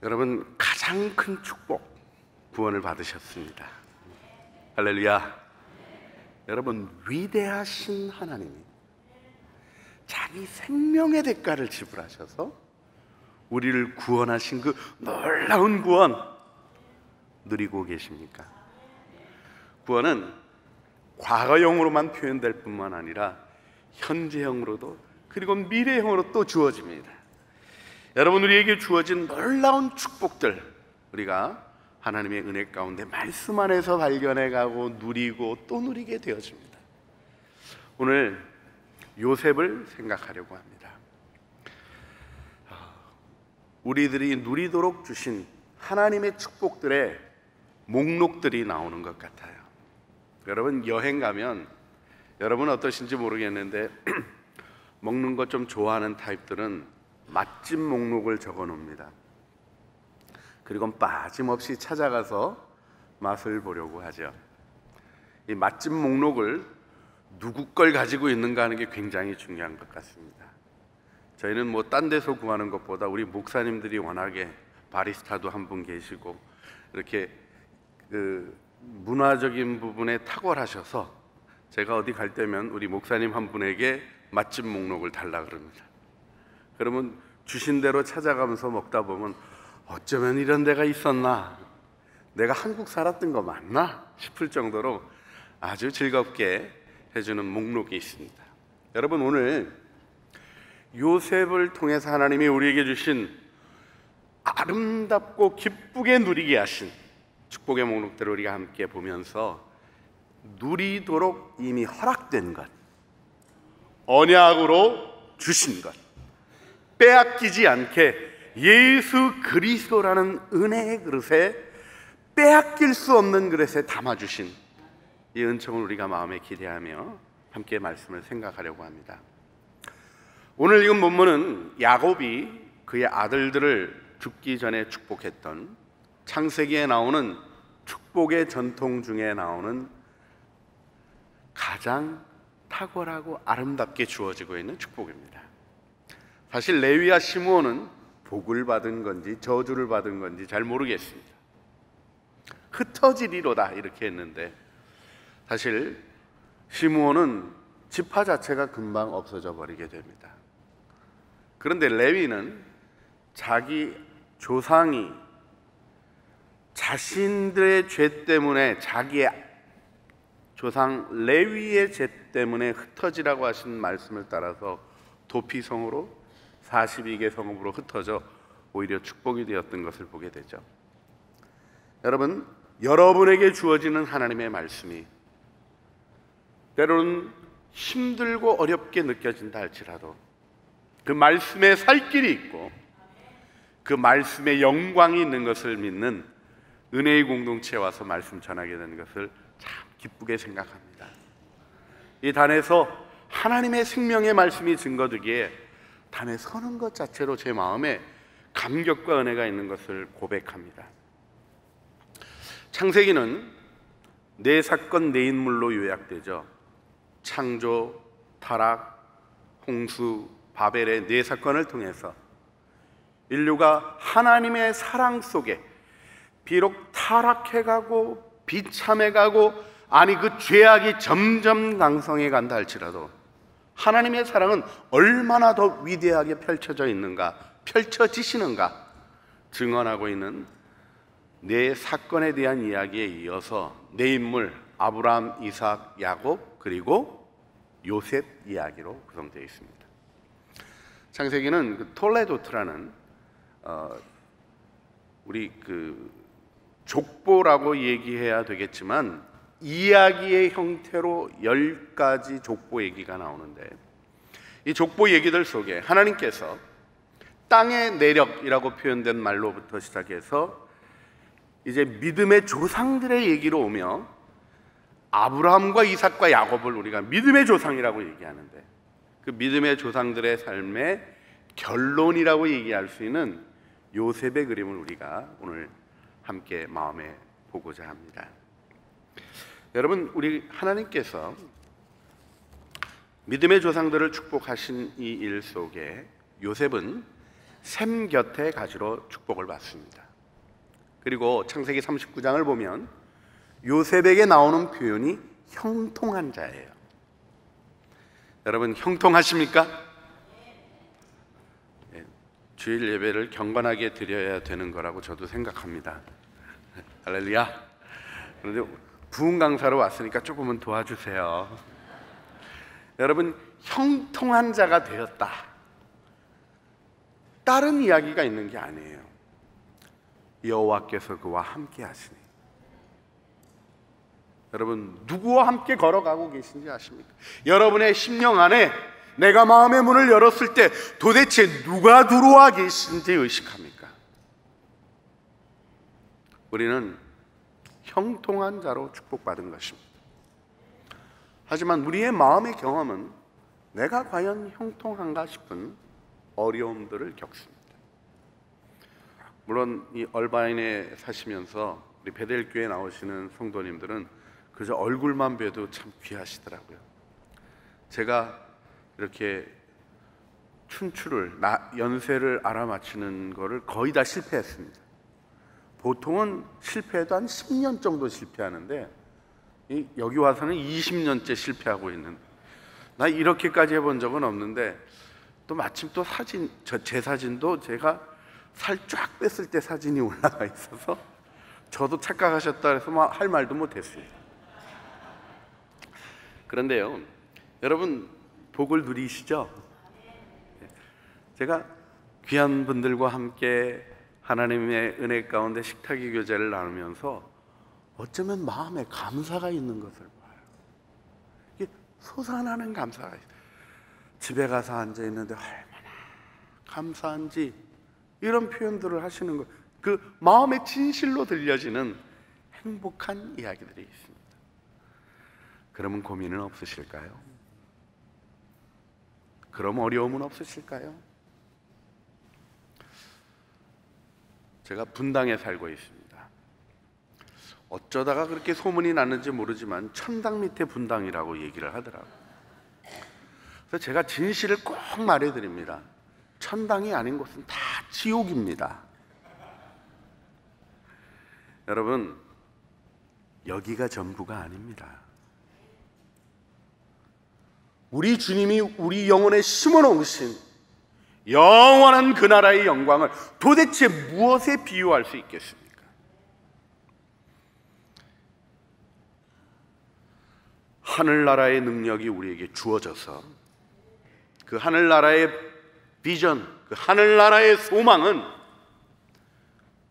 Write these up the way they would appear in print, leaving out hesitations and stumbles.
여러분, 가장 큰 축복, 구원을 받으셨습니다. 할렐루야. 여러분, 위대하신 하나님이 자기 생명의 대가를 지불하셔서 우리를 구원하신 그 놀라운 구원 누리고 계십니까? 구원은 과거형으로만 표현될 뿐만 아니라 현재형으로도, 그리고 미래형으로 또 주어집니다. 여러분, 우리에게 주어진 놀라운 축복들, 우리가 하나님의 은혜 가운데 말씀 안에서 발견해가고 누리고 또 누리게 되어집니다. 오늘 요셉을 생각하려고 합니다. 우리들이 누리도록 주신 하나님의 축복들의 목록들이 나오는 것 같아요. 여러분, 여행 가면 여러분 어떠신지 모르겠는데 먹는 것 좀 좋아하는 타입들은 맛집 목록을 적어 놓습니다. 그리고 빠짐없이 찾아가서 맛을 보려고 하죠. 이 맛집 목록을 누구 걸 가지고 있는가 하는 게 굉장히 중요한 것 같습니다. 저희는 뭐 딴 데서 구하는 것보다 우리 목사님들이 워낙에 바리스타도 한 분 계시고 이렇게 그 문화적인 부분에 탁월하셔서 제가 어디 갈 때면 우리 목사님 한 분에게 맛집 목록을 달라 그럽니다. 그러면 주신 대로 찾아가면서 먹다 보면 어쩌면 이런 데가 있었나, 내가 한국 살았던 거 맞나 싶을 정도로 아주 즐겁게 해주는 목록이 있습니다. 여러분, 오늘 요셉을 통해서 하나님이 우리에게 주신 아름답고 기쁘게 누리게 하신 축복의 목록들을 우리가 함께 보면서 누리도록 이미 허락된 것, 언약으로 주신 것, 빼앗기지 않게 예수 그리스도라는 은혜의 그릇에, 빼앗길 수 없는 그릇에 담아주신 이 은총을 우리가 마음에 기대하며 함께 말씀을 생각하려고 합니다. 오늘 읽은 본문은 야곱이 그의 아들들을 죽기 전에 축복했던, 창세기에 나오는 축복의 전통 중에 나오는 가장 탁월하고 아름답게 주어지고 있는 축복입니다. 사실 레위와 시므온은 복을 받은 건지 저주를 받은 건지 잘 모르겠습니다. 흩어지리로다 이렇게 했는데, 사실 시므온은 지파 자체가 금방 없어져 버리게 됩니다. 그런데 레위는 자기 조상이 자신들의 죄 때문에, 자기의 조상 레위의 죄 때문에 흩어지라고 하신 말씀을 따라서 도피성으로 42개 성읍으로 흩어져 오히려 축복이 되었던 것을 보게 되죠. 여러분, 여러분에게 주어지는 하나님의 말씀이 때로는 힘들고 어렵게 느껴진다 할지라도 그 말씀에 살 길이 있고 그 말씀에 영광이 있는 것을 믿는 은혜의 공동체에 와서 말씀 전하게 되는 것을 참 기쁘게 생각합니다. 이 단에서 하나님의 생명의 말씀이 증거되기에 단에 서는 것 자체로 제 마음에 감격과 은혜가 있는 것을 고백합니다. 창세기는 네 사건 네 인물로 요약되죠. 창조, 타락, 홍수, 바벨의 네 사건을 통해서 인류가 하나님의 사랑 속에 비록 타락해가고 비참해가고, 아니 그 죄악이 점점 강성해 간다 할지라도 하나님의 사랑은 얼마나 더 위대하게 펼쳐져 있는가, 펼쳐지시는가 증언하고 있는 네 사건에 대한 이야기에 이어서 네 인물 아브라함, 이삭, 야곱, 그리고 요셉 이야기로 구성되어 있습니다. 창세기는 그 톨레도트라는 우리 그 족보라고 얘기해야 되겠지만 이야기의 형태로 10가지 족보 얘기가 나오는데, 이 족보 얘기들 속에 하나님께서 땅의 내력이라고 표현된 말로부터 시작해서 이제 믿음의 조상들의 얘기로 오며, 아브라함과 이삭과 야곱을 우리가 믿음의 조상이라고 얘기하는데 그 믿음의 조상들의 삶의 결론이라고 얘기할 수 있는 요셉의 그림을 우리가 오늘 함께 마음에 보고자 합니다. 여러분, 우리 하나님께서 믿음의 조상들을 축복하신 이 일 속에 요셉은 샘 곁에 가지로 축복을 받습니다. 그리고 창세기 39장을 보면 요셉에게 나오는 표현이 형통한 자예요. 여러분, 형통하십니까? 주일 예배를 경건하게 드려야 되는 거라고 저도 생각합니다. 할렐루야. 그런데 부흥 강사로 왔으니까 조금은 도와주세요. 여러분, 형통한 자가 되었다, 다른 이야기가 있는 게 아니에요. 여호와께서 그와 함께 하시니. 여러분, 누구와 함께 걸어가고 계신지 아십니까? 여러분의 심령 안에 내가 마음의 문을 열었을 때 도대체 누가 들어와 계신지 의식합니까? 우리는 형통한 자로 축복받은 것입니다. 하지만 우리의 마음의 경험은 내가 과연 형통한가 싶은 어려움들을 겪습니다. 물론 이 얼바인에 사시면서 우리 베델교회 나오시는 성도님들은 그저 얼굴만 뵈도 참 귀하시더라고요. 제가 이렇게 춘추를 연세를 알아맞히는 거를 거의 다 실패했습니다. 보통은 실패해도 한 10년 정도 실패하는데 여기 와서는 20년째 실패하고 있는, 나 이렇게까지 해본 적은 없는데 또 마침 또 사진, 제 사진도 제가 살 쫙 뺐을 때 사진이 올라가 있어서 저도 착각하셨다 해서 할 말도 못했습니다. 그런데요, 여러분 복을 누리시죠? 제가 귀한 분들과 함께 하나님의 은혜 가운데 식탁의 교제를 나누면서 어쩌면 마음에 감사가 있는 것을 봐요. 이게 솟아나는 감사가 있어요. 집에 가서 앉아있는데 얼마나 감사한지 이런 표현들을 하시는 것, 그 마음의 진실로 들려지는 행복한 이야기들이 있습니다. 그러면 고민은 없으실까요? 그럼 어려움은 없으실까요? 제가 분당에 살고 있습니다. 어쩌다가 그렇게 소문이 났는지 모르지만 천당 밑에 분당이라고 얘기를 하더라고요. 그래서 제가 진실을 꼭 말해드립니다. 천당이 아닌 곳은 다 지옥입니다. 여러분, 여기가 전부가 아닙니다. 우리 주님이 우리 영혼에 심어놓으신 영원한 그 나라의 영광을 도대체 무엇에 비유할 수 있겠습니까? 하늘나라의 능력이 우리에게 주어져서 그 하늘나라의 비전, 그 하늘나라의 소망은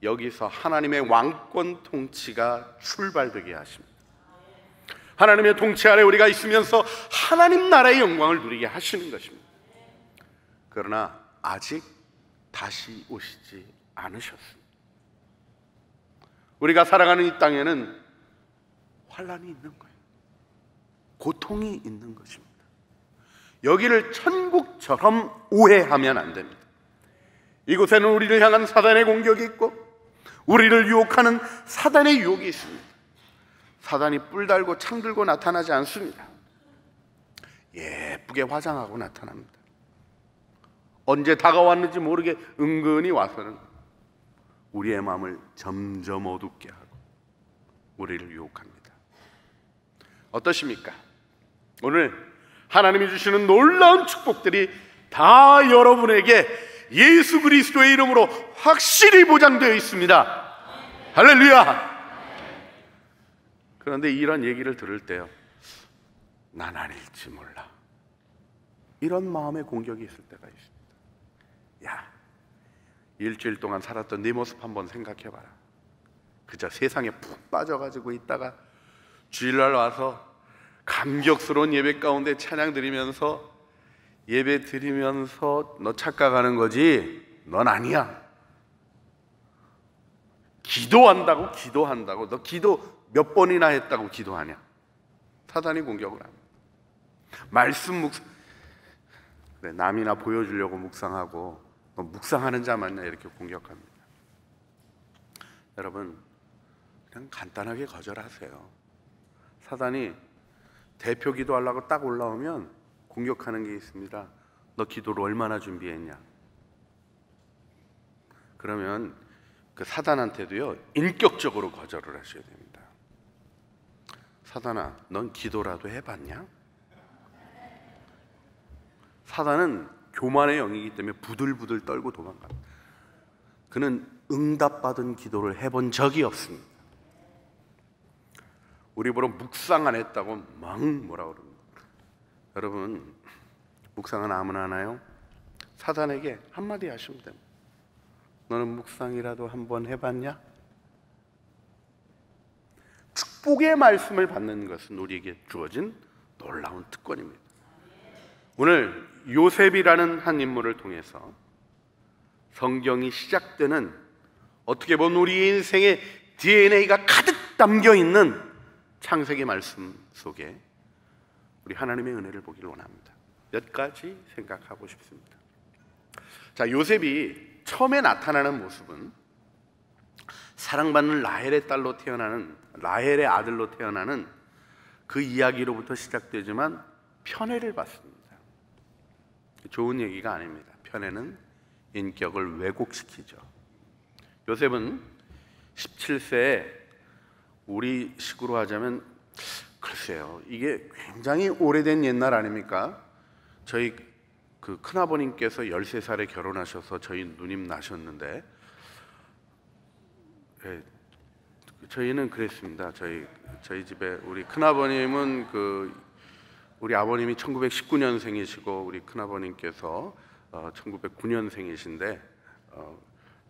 여기서 하나님의 왕권 통치가 출발되게 하십니다. 하나님의 통치 아래 우리가 있으면서 하나님 나라의 영광을 누리게 하시는 것입니다. 그러나 아직 다시 오시지 않으셨습니다. 우리가 살아가는 이 땅에는 환난이 있는 거예요. 고통이 있는 것입니다. 여기를 천국처럼 오해하면 안 됩니다. 이곳에는 우리를 향한 사단의 공격이 있고 우리를 유혹하는 사단의 유혹이 있습니다. 사단이 뿔 달고 창 들고 나타나지 않습니다. 예쁘게 화장하고 나타납니다. 언제 다가왔는지 모르게 은근히 와서는 우리의 마음을 점점 어둡게 하고 우리를 유혹합니다. 어떠십니까? 오늘 하나님이 주시는 놀라운 축복들이 다 여러분에게 예수 그리스도의 이름으로 확실히 보장되어 있습니다. 할렐루야! 그런데 이런 얘기를 들을 때요, 난 아닐지 몰라, 이런 마음의 공격이 있을 때가 있습니다. 야, 일주일 동안 살았던 네 모습 한번 생각해봐라. 그저 세상에 푹 빠져가지고 있다가 주일날 와서 감격스러운 예배 가운데 찬양 드리면서 예배 드리면서 너 착각하는 거지, 넌 아니야. 기도한다고 너 기도 몇 번이나 했다고 기도하냐? 사단이 공격을 합니다. 말씀 묵상, 그래, 남이나 보여주려고 묵상하고 너 묵상하는 자 맞냐 이렇게 공격합니다. 여러분, 그냥 간단하게 거절하세요. 사단이 대표 기도하려고 딱 올라오면 공격하는 게 있습니다. 너 기도를 얼마나 준비했냐? 그러면 그 사단한테도요 인격적으로 거절을 하셔야 됩니다. 사단아, 넌 기도라도 해봤냐? 사단은 교만의 영이기 때문에 부들부들 떨고 도망갑니다. 그는 응답받은 기도를 해본 적이 없습니다. 우리 보러 묵상 안 했다고 막 뭐라 그럽니다. 여러분, 묵상은 아무나 하나요? 사단에게 한마디 하시면 됩니다. 너는 묵상이라도 한번 해봤냐? 축복의 말씀을 받는 것은 우리에게 주어진 놀라운 특권입니다. 오늘 요셉이라는 한 인물을 통해서 성경이 시작되는, 어떻게 보면 우리 인생의 DNA가 가득 담겨있는 창세기 말씀 속에 우리 하나님의 은혜를 보기를 원합니다. 몇 가지 생각하고 싶습니다. 자, 요셉이 처음에 나타나는 모습은 사랑받는 라헬의 딸로 태어나는, 라헬의 아들로 태어나는 그 이야기로부터 시작되지만 편애를 받습니다. 좋은 얘기가 아닙니다. 편애는 인격을 왜곡시키죠. 요셉은 17세에 우리 식으로 하자면, 글쎄요, 이게 굉장히 오래된 옛날 아닙니까? 저희 그 큰아버님께서 13살에 결혼하셔서 저희 누님 나셨는데, 저희는 그랬습니다. 저희 집에 우리 큰아버님은 우리 아버님이 1919년생이시고 우리 큰아버님께서 1909년생이신데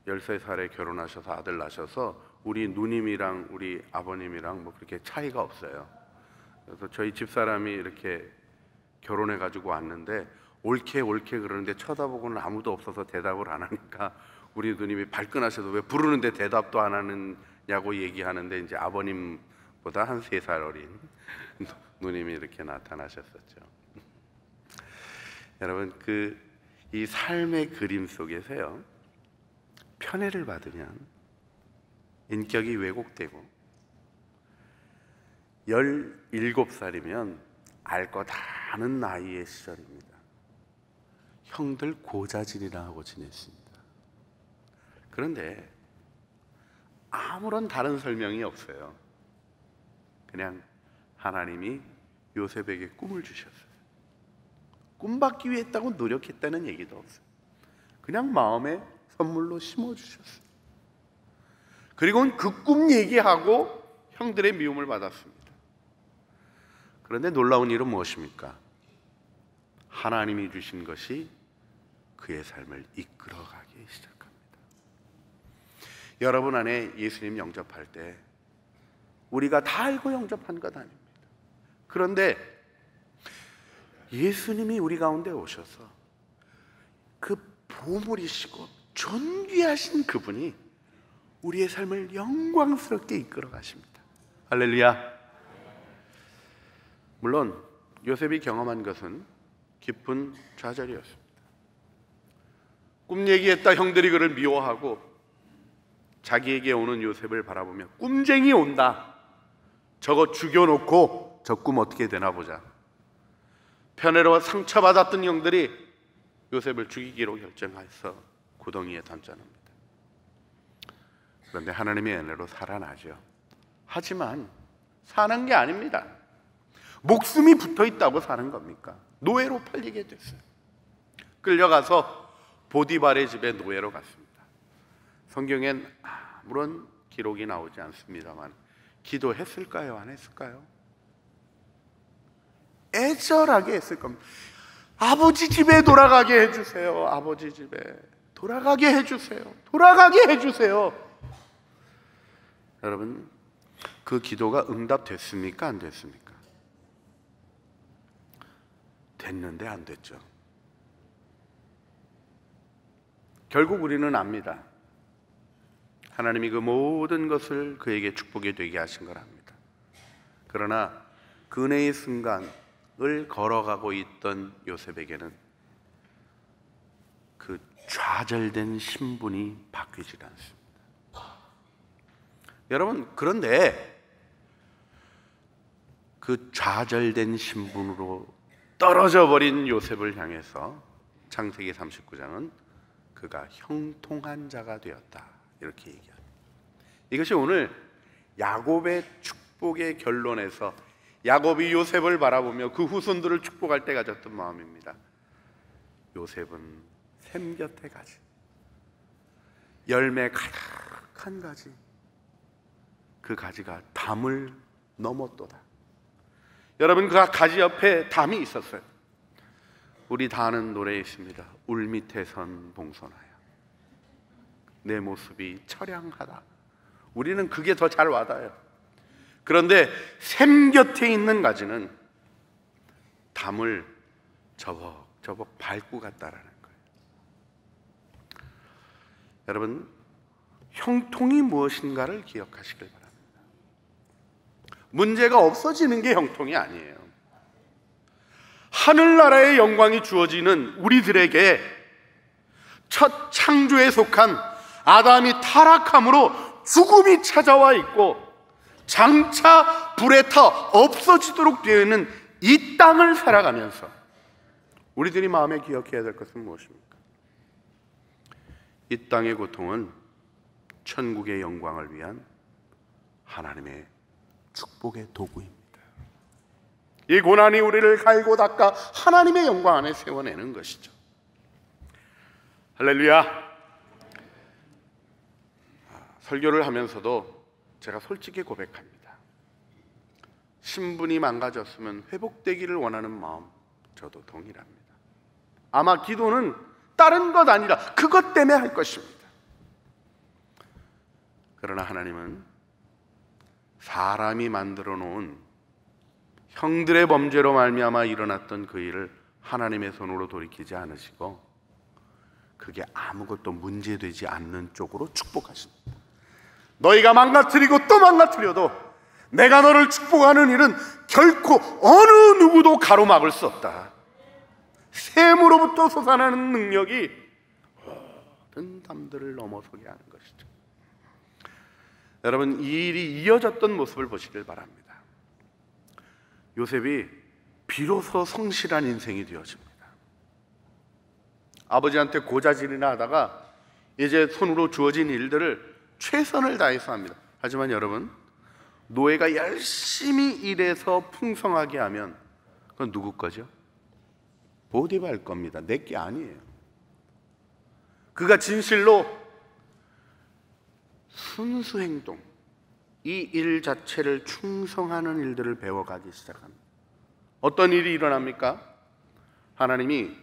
13살에 결혼하셔서 아들 낳으셔서 우리 누님이랑 우리 아버님이랑 뭐 그렇게 차이가 없어요. 그래서 저희 집사람이 이렇게 결혼해 가지고 왔는데 옳게 그러는데 쳐다보고는 아무도 없어서 대답을 안 하니까 우리 누님이 발끈하셔도 왜 부르는데 대답도 안 하느냐고 얘기하는데, 이제 아버님보다 한 3살 어린 누님이 이렇게 나타나셨었죠. 여러분, 이 삶의 그림 속에서요, 편애를 받으면 인격이 왜곡되고 17살이면 알 거 다 아는 나이의 시절입니다. 형들 고자질이나 하고 지냈습니다. 그런데 아무런 다른 설명이 없어요. 그냥 하나님이 요셉에게 꿈을 주셨어요. 꿈 받기 위해 했다고 노력했다는 얘기도 없어요. 그냥 마음에 선물로 심어주셨어요. 그리고는 그 꿈 얘기하고 형들의 미움을 받았습니다. 그런데 놀라운 일은 무엇입니까? 하나님이 주신 것이 그의 삶을 이끌어가기 시작합니다. 여러분 안에 예수님 영접할 때 우리가 다 알고 영접한 것 아닙니다. 그런데 예수님이 우리 가운데 오셔서 그 보물이시고 존귀하신 그분이 우리의 삶을 영광스럽게 이끌어 가십니다. 할렐루야. 물론 요셉이 경험한 것은 깊은 좌절이었습니다. 꿈 얘기했다 형들이 그를 미워하고 자기에게 오는 요셉을 바라보며 꿈쟁이 온다, 저거 죽여놓고 저 꿈 어떻게 되나 보자. 편애로 상처받았던 형들이 요셉을 죽이기로 결정해서 구덩이에 던져놓습니다. 그런데 하나님의 은혜로 살아나죠. 하지만 사는 게 아닙니다. 목숨이 붙어있다고 사는 겁니까? 노예로 팔리게 됐어요. 끌려가서 보디발의 집에 노예로 갔습니다. 성경엔 아무런 기록이 나오지 않습니다만 기도했을까요? 안 했을까요? 애절하게 했을 겁니다. 아버지 집에 돌아가게 해주세요. 아버지 집에 돌아가게 해주세요. 돌아가게 해주세요. 여러분, 그 기도가 응답됐습니까? 안 됐습니까? 됐는데 안 됐죠. 결국 우리는 압니다. 하나님이 그 모든 것을 그에게 축복이 되게 하신 걸 압니다. 그러나 그 은혜의 순간을 걸어가고 있던 요셉에게는 그 좌절된 신분이 바뀌질 않습니다. 여러분, 그런데 그 좌절된 신분으로 떨어져 버린 요셉을 향해서 창세기 39장은 그가 형통한 자가 되었다. 이렇게 얘기합니다. 이것이 오늘 야곱의 축복의 결론에서 야곱이 요셉을 바라보며 그 후손들을 축복할 때 가졌던 마음입니다. 요셉은 샘 곁에 가지, 열매 가득한 가지, 그 가지가 담을 넘었도다. 여러분, 그 가지 옆에 담이 있었어요. 우리 다 아는 노래에 있습니다. 울 밑에선 봉선하여 내 모습이 처량하다. 우리는 그게 더 잘 와닿아요. 그런데 샘 곁에 있는 가지는 담을 저벅저벅 밟고 갔다라는 거예요. 여러분, 형통이 무엇인가를 기억하시길 바랍니다. 문제가 없어지는 게 형통이 아니에요. 하늘나라의 영광이 주어지는 우리들에게 첫 창조에 속한 아담이 타락함으로 죽음이 찾아와 있고 장차 불에 타 없어지도록 되어 있는 이 땅을 살아가면서 우리들이 마음에 기억해야 될 것은 무엇입니까? 이 땅의 고통은 천국의 영광을 위한 하나님의 축복의 도구입니다. 이 고난이 우리를 갈고 닦아 하나님의 영광 안에 세워내는 것이죠. 할렐루야. 설교를 하면서도 제가 솔직히 고백합니다. 신분이 망가졌으면 회복되기를 원하는 마음, 저도 동일합니다. 아마 기도는 다른 것 아니라 그것 때문에 할 것입니다. 그러나 하나님은 사람이 만들어 놓은 형들의 범죄로 말미암아 일어났던 그 일을 하나님의 손으로 돌이키지 않으시고 그게 아무것도 문제되지 않는 쪽으로 축복하십니다. 너희가 망가뜨리고 또 망가뜨려도 내가 너를 축복하는 일은 결코 어느 누구도 가로막을 수 없다. 샘으로부터 솟아나는 능력이 모든 담들을 넘어서게 하는 것이죠. 여러분, 이 일이 이어졌던 모습을 보시길 바랍니다. 요셉이 비로소 성실한 인생이 되어집니다. 아버지한테 고자질이나 하다가 이제 손으로 주어진 일들을 최선을 다해서 합니다. 하지만 여러분, 노예가 열심히 일해서 풍성하게 하면 그건 누구 거죠? 보디발 겁니다. 내게 아니에요. 그가 진실로 순수 행동, 이 일 자체를 충성하는 일들을 배워가기 시작합니다. 어떤 일이 일어납니까? 하나님이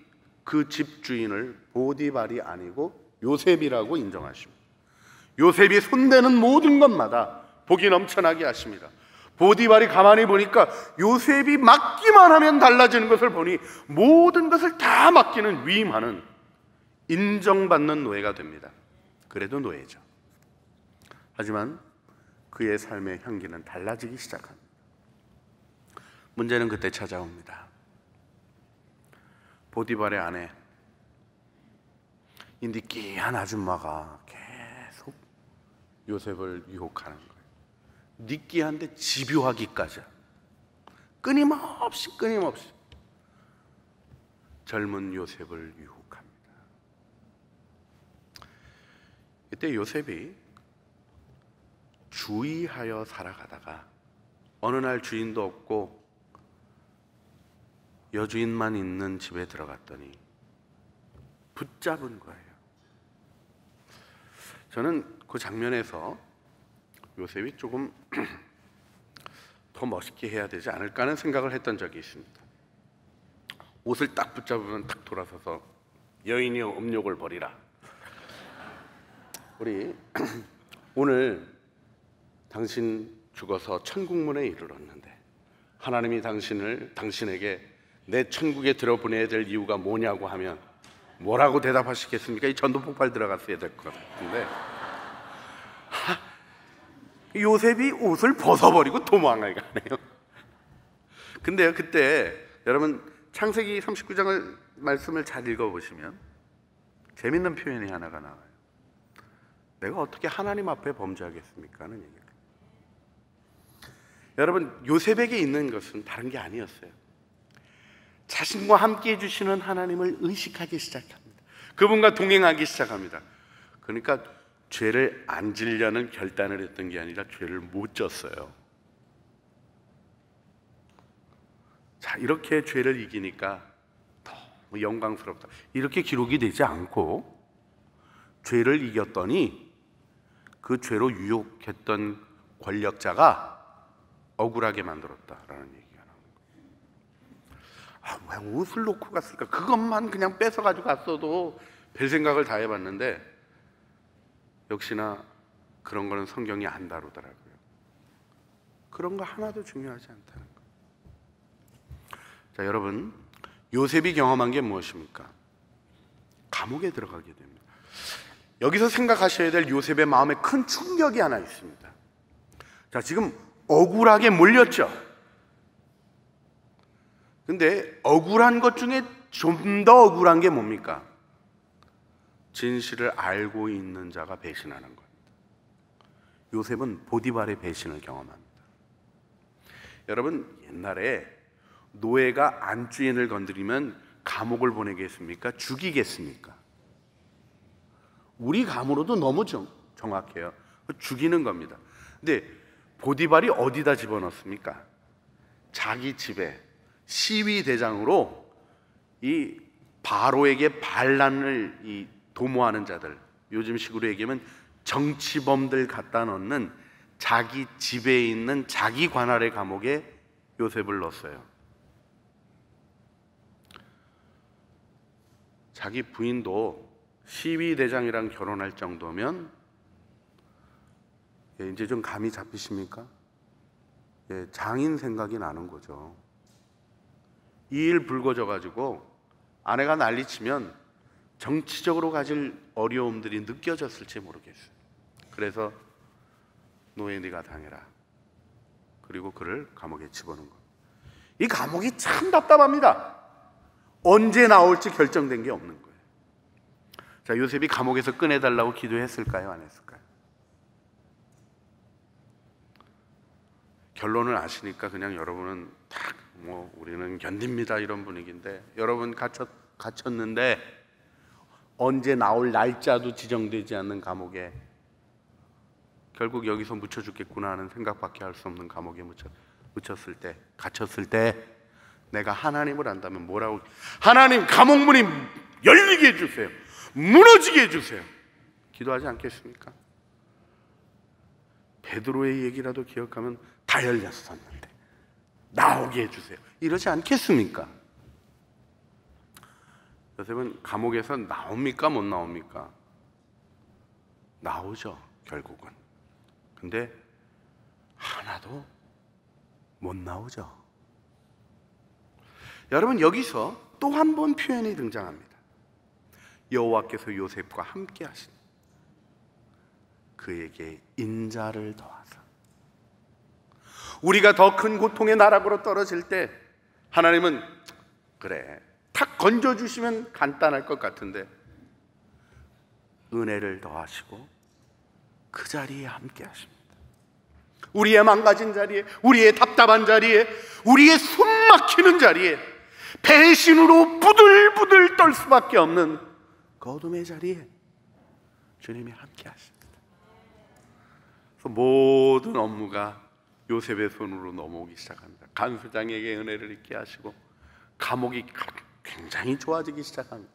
그 집주인을 보디발이 아니고 요셉이라고 인정하십니다. 요셉이 손대는 모든 것마다 복이 넘쳐나게 하십니다. 보디발이 가만히 보니까 요셉이 맡기만 하면 달라지는 것을 보니 모든 것을 다 맡기는 위임하는, 인정받는 노예가 됩니다. 그래도 노예죠. 하지만 그의 삶의 향기는 달라지기 시작합니다. 문제는 그때 찾아옵니다. 보디발의 아내, 이 느끼한 아줌마가 계속 요셉을 유혹하는 거예요. 느끼한데 집요하기까지, 끊임없이 젊은 요셉을 유혹합니다. 이때 요셉이 주의하여 살아가다가 어느 날 주인도 없고 여주인만 있는 집에 들어갔더니 붙잡은 거예요. 저는 그 장면에서 요셉이 조금 더 멋있게 해야 되지 않을까 하는 생각을 했던 적이 있습니다. 옷을 딱 붙잡으면 딱 돌아서서 여인이여 음욕을 버리라. 우리 오늘 당신 죽어서 천국문에 이르렀는데 하나님이 당신에게 내 천국에 들어보내야 될 이유가 뭐냐고 하면 뭐라고 대답하시겠습니까? 이 전도 폭발 들어갔어야 될 것 같은데 요셉이 옷을 벗어버리고 도망을 가네요. 근데요, 그때 여러분 창세기 39장을 말씀을 잘 읽어보시면 재밌는 표현이 하나가 나와요. 내가 어떻게 하나님 앞에 범죄하겠습니까? 하는 얘기예요. 여러분, 요셉에게 있는 것은 다른 게 아니었어요. 자신과 함께 해주시는 하나님을 의식하기 시작합니다. 그분과 동행하기 시작합니다. 그러니까 죄를 안 지려는 결단을 했던 게 아니라 죄를 못 졌어요. 자, 이렇게 죄를 이기니까 너무 영광스럽다. 이렇게 기록이 되지 않고 죄를 이겼더니 그 죄로 유혹했던 권력자가 억울하게 만들었다라는 얘기가 나오는 거예요. 왜 옷을 놓고 갔을까? 그것만 그냥 뺏어가지고 갔어도 별 생각을 다 해봤는데 역시나 그런 거는 성경이 안 다루더라고요. 그런 거 하나도 중요하지 않다는 거. 자, 여러분, 요셉이 경험한 게 무엇입니까? 감옥에 들어가게 됩니다. 여기서 생각하셔야 될 요셉의 마음에 큰 충격이 하나 있습니다. 자, 지금 억울하게 몰렸죠. 근데 억울한 것 중에 좀 더 억울한 게 뭡니까? 진실을 알고 있는 자가 배신하는 겁니다. 요셉은 보디발의 배신을 경험합니다. 여러분, 옛날에 노예가 안주인을 건드리면 감옥을 보내겠습니까? 죽이겠습니까? 우리 감으로도 너무 정확해요. 죽이는 겁니다. 근데 보디발이 어디다 집어넣습니까? 자기 집에 시위 대장으로 이 바로에게 반란을 도모하는 자들, 요즘 식으로 얘기하면 정치범들 갖다 넣는 자기 집에 있는 자기 관할의 감옥에 요셉을 넣었어요. 자기 부인도 시위 대장이랑 결혼할 정도면 이제 좀 감이 잡히십니까? 장인 생각이 나는 거죠. 이 일 불거져 가지고 아내가 난리치면 정치적으로 가질 어려움들이 느껴졌을지 모르겠어요. 그래서 노예 네가 당해라. 그리고 그를 감옥에 집어넣은 거예요. 이 감옥이 참 답답합니다. 언제 나올지 결정된 게 없는 거예요. 자, 요셉이 감옥에서 꺼내달라고 기도했을까요? 안 했을까요? 결론을 아시니까 그냥 여러분은 딱 우리는 견딥니다 이런 분위기인데, 여러분 갇혔는데 언제 나올 날짜도 지정되지 않는 감옥에, 결국 여기서 묻혀 죽겠구나 하는 생각밖에 할 수 없는 감옥에 묻혔을 때, 갇혔을 때 내가 하나님을 안다면 뭐라고? 하나님, 감옥문이 열리게 해주세요. 무너지게 해주세요. 기도하지 않겠습니까? 베드로의 얘기라도 기억하면 다 열렸었는데 나오게 해주세요. 이러지 않겠습니까? 요셉은 감옥에서 나옵니까? 못 나옵니까? 나오죠, 결국은. 근데 하나도 못 나오죠. 여러분, 여기서 또 한 번 표현이 등장합니다. 여호와께서 요셉과 함께 하신, 그에게 인자를 더하사. 우리가 더 큰 고통의 나락으로 떨어질 때 하나님은 그래 탁 건져주시면 간단할 것 같은데 은혜를 더하시고 그 자리에 함께 하십니다. 우리의 망가진 자리에, 우리의 답답한 자리에, 우리의 숨 막히는 자리에, 배신으로 부들부들 떨 수밖에 없는 그 어둠의 자리에 주님이 함께 하십니다. 그래서 모든 업무가 요셉의 손으로 넘어오기 시작합니다. 간수장에게 은혜를 있게 하시고 감옥이 굉장히 좋아지기 시작합니다.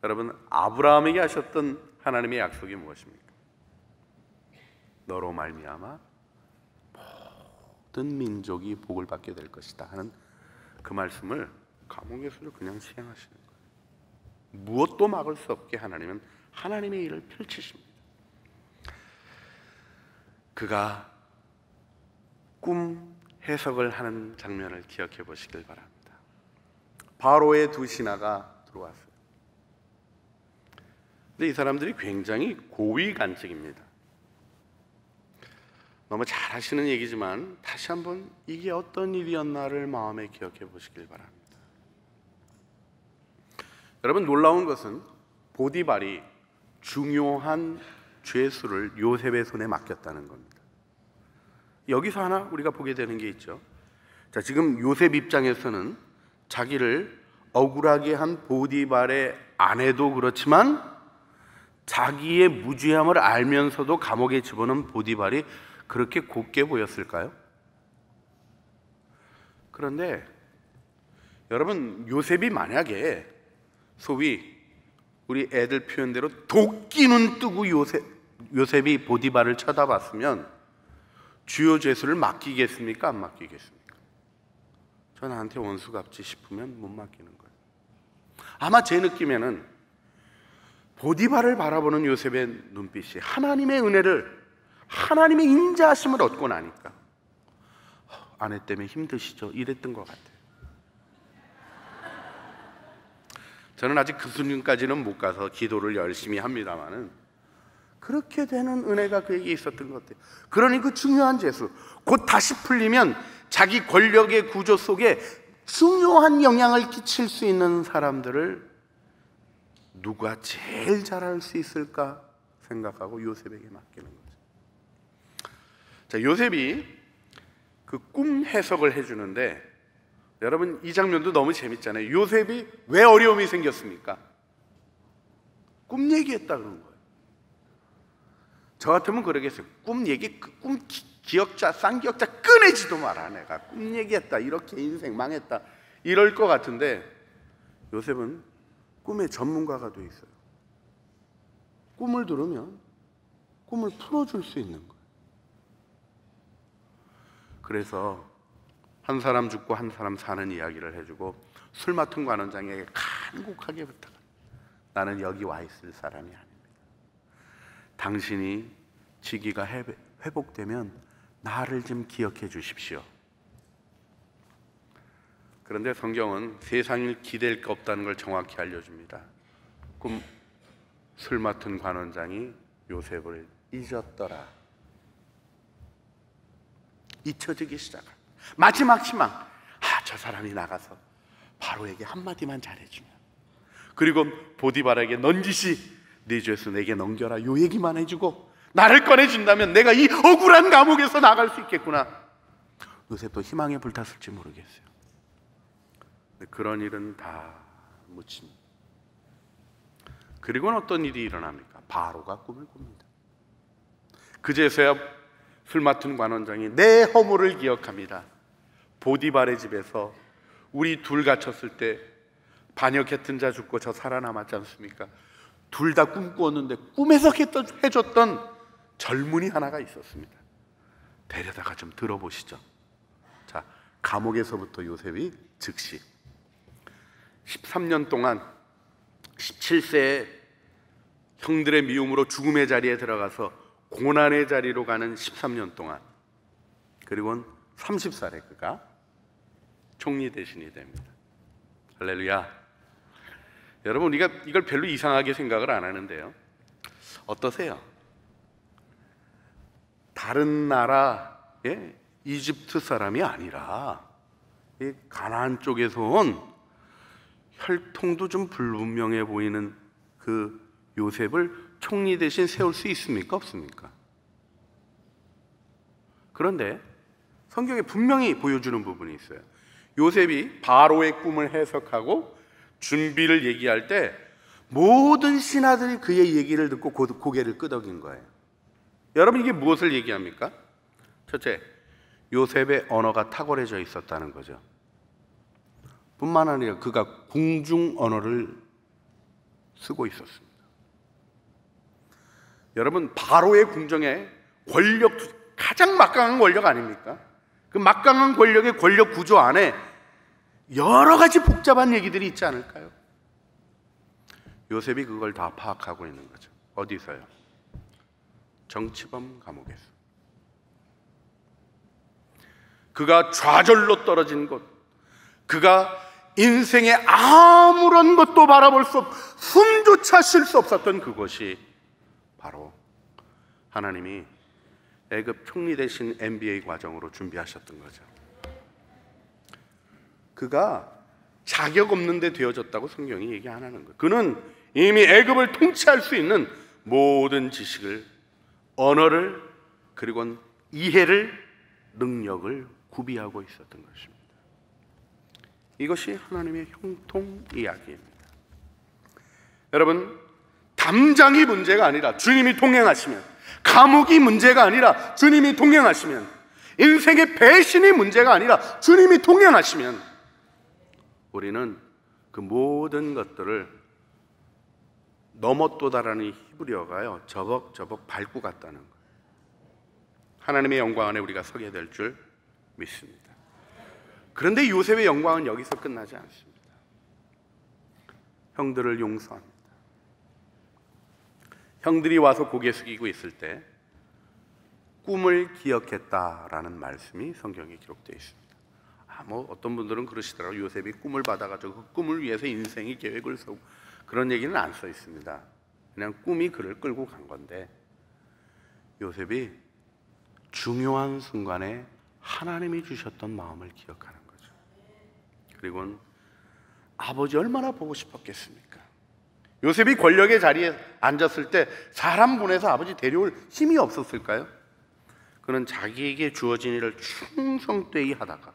여러분, 아브라함에게 하셨던 하나님의 약속이 무엇입니까? 너로 말미암아 모든 민족이 복을 받게 될 것이다 하는 그 말씀을 감옥에서도 그냥 시행하시는 거예요. 무엇도 막을 수 없게 하나님은 하나님의 일을 펼치십니다. 그가 꿈 해석을 하는 장면을 기억해 보시길 바랍니다. 바로의 두 신하가 들어왔어요. 근데 이 사람들이 굉장히 고위간직입니다. 너무 잘 하시는 얘기지만 다시 한번 이게 어떤 일이었나를 마음에 기억해 보시길 바랍니다. 여러분, 놀라운 것은 보디발이 중요한 죄수를 요셉의 손에 맡겼다는 겁니다. 여기서 하나 우리가 보게 되는 게 있죠. 지금 요셉 입장에서는 자기를 억울하게 한 보디발의 아내도 그렇지만 자기의 무죄함을 알면서도 감옥에 집어넣은 보디발이 그렇게 곱게 보였을까요? 그런데 여러분, 요셉이 만약에 소위 우리 애들 표현대로 도끼는 뜨고 요셉이 보디발을 쳐다봤으면 주요 죄수를 맡기겠습니까? 안 맡기겠습니까? 저 나한테 원수 갚지 싶으면 못 맡기는 거예요. 아마 제 느낌에는 보디발을 바라보는 요셉의 눈빛이 하나님의 은혜를, 하나님의 인자하심을 얻고 나니까 아내 때문에 힘드시죠? 이랬던 것 같아요. 저는 아직 그 수준까지는 못 가서 기도를 열심히 합니다만은 그렇게 되는 은혜가 그에게 있었던 것 같아요. 그러니 그 중요한 죄수, 곧 다시 풀리면 자기 권력의 구조 속에 중요한 영향을 끼칠 수 있는 사람들을 누가 제일 잘할 수 있을까 생각하고 요셉에게 맡기는 거죠. 자, 요셉이 그 꿈 해석을 해주는데, 여러분 이 장면도 너무 재밌잖아요. 요셉이 왜 어려움이 생겼습니까? 꿈 얘기했다 그런 거예요. 저 같으면 그러겠어요. 꿈 얘기, 꿈 기억자, 쌍기억자 꺼내지도 마라. 내가 꿈 얘기했다, 이렇게 인생 망했다, 이럴 것 같은데 요셉은 꿈의 전문가가 돼 있어요. 꿈을 들으면 꿈을 풀어줄 수 있는 거예요. 그래서 한 사람 죽고 한 사람 사는 이야기를 해주고 술 맡은 관원장에게 간곡하게 부탁합니다. 나는 여기 와 있을 사람이 아닙니다. 당신이 직위가 회복되면 나를 좀 기억해 주십시오. 그런데 성경은 세상을 기댈 게 없다는 걸 정확히 알려줍니다. 술 맡은 관원장이 요셉을 잊었더라. 잊혀지기 시작합니다. 마지막 희망, 저 사람이 나가서 바로에게 한마디만 잘해주면, 그리고 보디발에게 넌지시 네 죄수 내게 넘겨라, 요 얘기만 해주고 나를 꺼내준다면 내가 이 억울한 감옥에서 나갈 수 있겠구나. 요셉도 희망에 불탔을지 모르겠어요. 그런 일은 다 묻힙니다. 그리고는 어떤 일이 일어납니까? 바로가 꿈을 꿉니다. 그제서야 술 맡은 관원장이 내 허물을 기억합니다. 보디발의 집에서 우리 둘 갇혔을 때 반역했던 자 죽고 저 살아남았지 않습니까? 둘 다 꿈꾸었는데 꿈에서 해줬던 젊은이 하나가 있었습니다. 데려다가 좀 들어보시죠. 자, 감옥에서부터 요셉이 즉시 13년 동안 17세에 형들의 미움으로 죽음의 자리에 들어가서 고난의 자리로 가는 13년 동안, 그리고는 30살에 그가 총리 대신이 됩니다. 할렐루야. 여러분, 우리가 이걸 별로 이상하게 생각을 안 하는데요, 어떠세요? 다른 나라의 이집트 사람이 아니라 가나안 쪽에서 온 혈통도 좀 불분명해 보이는 그 요셉을 총리 대신 세울 수 있습니까? 없습니까? 그런데 성경에 분명히 보여주는 부분이 있어요. 요셉이 바로의 꿈을 해석하고 준비를 얘기할 때 모든 신하들이 그의 얘기를 듣고 고개를 끄덕인 거예요. 여러분, 이게 무엇을 얘기합니까? 첫째, 요셉의 언어가 탁월해져 있었다는 거죠. 뿐만 아니라 그가 궁중 언어를 쓰고 있었습니다. 여러분, 바로의 궁정에 권력, 가장 막강한 권력 아닙니까? 그 막강한 권력의 권력 구조 안에 여러 가지 복잡한 얘기들이 있지 않을까요? 요셉이 그걸 다 파악하고 있는 거죠. 어디서요? 정치범 감옥에서. 그가 좌절로 떨어진 곳, 그가 인생에 아무런 것도 바라볼 수 없, 숨조차 쉴 수 없었던 그곳이 바로 하나님이 애굽 총리 대신 MBA 과정으로 준비하셨던 거죠. 그가 자격 없는데 되어졌다고 성경이 얘기 안 하는 거예요. 그는 이미 애굽을 통치할 수 있는 모든 지식을, 언어를, 그리고 이해를, 능력을 구비하고 있었던 것입니다. 이것이 하나님의 형통 이야기입니다. 여러분, 담장이 문제가 아니라 주님이 동행하시면, 감옥이 문제가 아니라 주님이 동행하시면, 인생의 배신이 문제가 아니라 주님이 동행하시면 우리는 그 모든 것들을 넘어또다라는 히브리어가요, 저벅저벅 밟고 갔다는 거예요. 하나님의 영광 안에 우리가 서게 될 줄 믿습니다. 그런데 요셉의 영광은 여기서 끝나지 않습니다. 형들을 용서합니다. 형들이 와서 고개 숙이고 있을 때 꿈을 기억했다라는 말씀이 성경에 기록되어 있습니다. 어떤 분들은 그러시더라고요. 요셉이 꿈을 받아가지고 그 꿈을 위해서 인생의 계획을 세우고, 그런 얘기는 안 써 있습니다. 그냥 꿈이 그를 끌고 간 건데, 요셉이 중요한 순간에 하나님이 주셨던 마음을 기억하는 거죠. 그리고는 아버지 얼마나 보고 싶었겠습니까? 요셉이 권력의 자리에 앉았을 때 사람 보내서 아버지 데려올 힘이 없었을까요? 그는 자기에게 주어진 일을 충성되이 하다가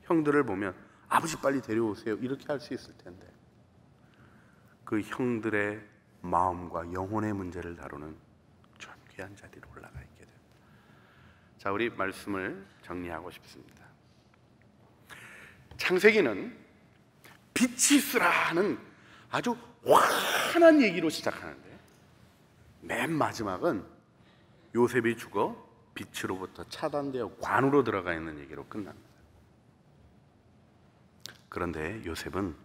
형들을 보면 아버지 빨리 데려오세요 이렇게 할 수 있을 텐데, 그 형들의 마음과 영혼의 문제를 다루는 존귀한 자리로 올라가 있게 됩니다. 자, 우리 말씀을 정리하고 싶습니다. 창세기는 빛이 있으라 하는 아주 환한 얘기로 시작하는데, 맨 마지막은 요셉이 죽어 빛으로부터 차단되어 관으로 들어가 있는 얘기로 끝납니다. 그런데 요셉은,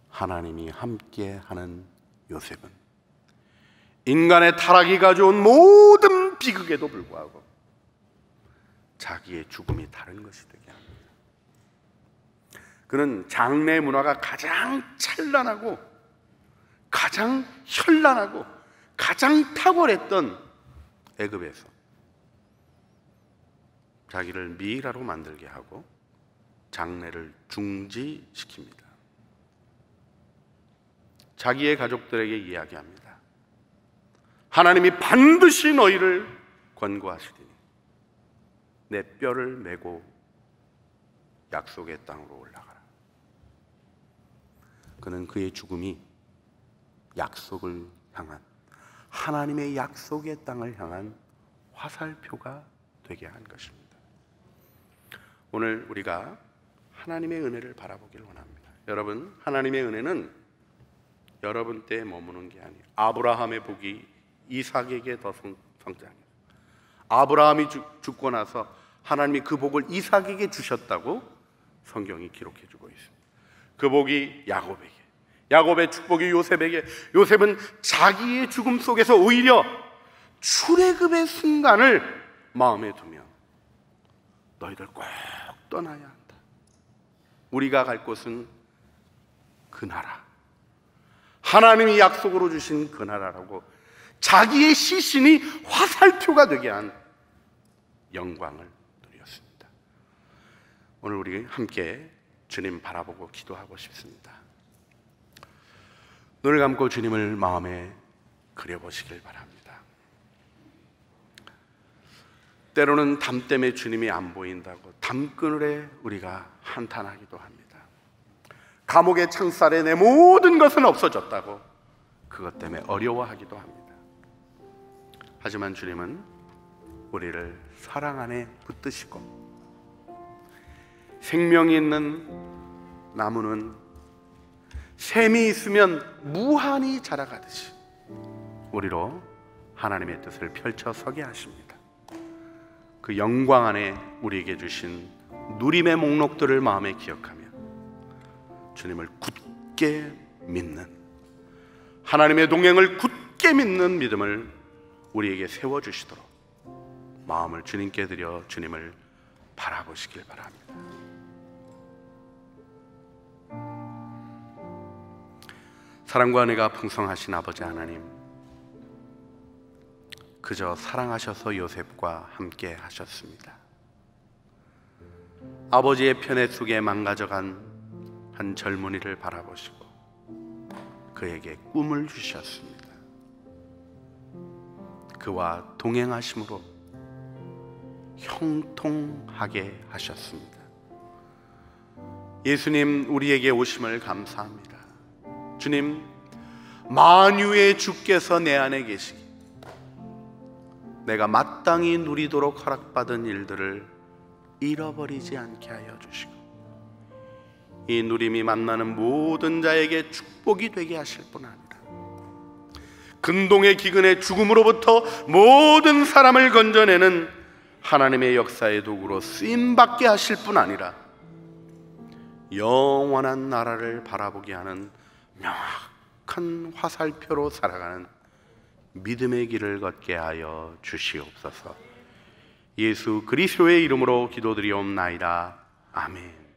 하나님이 함께하는 요셉은 인간의 타락이 가져온 모든 비극에도 불구하고 자기의 죽음이 다른 것이 되게 합니다. 그는 장래 문화가 가장 찬란하고 가장 현란하고 가장 탁월했던 애굽에서 자기를 미이라로 만들게 하고 장래를 중지시킵니다. 자기의 가족들에게 이야기합니다. 하나님이 반드시 너희를 권고하시리니 내 뼈를 메고 약속의 땅으로 올라가라. 그는 그의 죽음이 약속을 향한, 하나님의 약속의 땅을 향한 화살표가 되게 한 것입니다. 오늘 우리가 하나님의 은혜를 바라보길 원합니다. 여러분, 하나님의 은혜는 여러분 때에 머무는 게 아니에요. 아브라함의 복이 이삭에게 더 성장해요. 아브라함이 죽고 나서 하나님이 그 복을 이삭에게 주셨다고 성경이 기록해주고 있습니다. 그 복이 야곱에게, 야곱의 축복이 요셉에게, 요셉은 자기의 죽음 속에서 오히려 출애굽의 순간을 마음에 두며 너희들 꼭 떠나야 한다. 우리가 갈 곳은 그 나라, 하나님이 약속으로 주신 그 나라라고 자기의 시신이 화살표가 되게 한 영광을 누렸습니다. 오늘 우리 함께 주님 바라보고 기도하고 싶습니다. 눈을 감고 주님을 마음에 그려보시길 바랍니다. 때로는 담 때문에 주님이 안 보인다고 담그늘에 우리가 한탄하기도 합니다. 감옥의 창살에 내 모든 것은 없어졌다고 그것 때문에 어려워하기도 합니다. 하지만 주님은 우리를 사랑 안에 붙드시고 생명이 있는 나무는 샘이 있으면 무한히 자라가듯이 우리로 하나님의 뜻을 펼쳐 서게 하십니다. 그 영광 안에 우리에게 주신 누림의 목록들을 마음에 기억하며 주님을 굳게 믿는, 하나님의 동행을 굳게 믿는 믿음을 우리에게 세워주시도록 마음을 주님께 드려 주님을 바라보시길 바랍니다. 사랑과 은혜가 풍성하신 아버지 하나님, 그저 사랑하셔서 요셉과 함께 하셨습니다. 아버지의 편애 속에 망가져간 한 젊은이를 바라보시고 그에게 꿈을 주셨습니다. 그와 동행하심으로 형통하게 하셨습니다. 예수님, 우리에게 오심을 감사합니다. 주님, 만유의 주께서 내 안에 계시기, 내가 마땅히 누리도록 허락받은 일들을 잃어버리지 않게 하여 주시고, 이 누림이 만나는 모든 자에게 축복이 되게 하실 뿐 아니라 근동의 기근의 죽음으로부터 모든 사람을 건져내는 하나님의 역사의 도구로 쓰임받게 하실 뿐 아니라 영원한 나라를 바라보게 하는 명확한 화살표로 살아가는 믿음의 길을 걷게 하여 주시옵소서. 예수 그리스도의 이름으로 기도드리옵나이다. 아멘.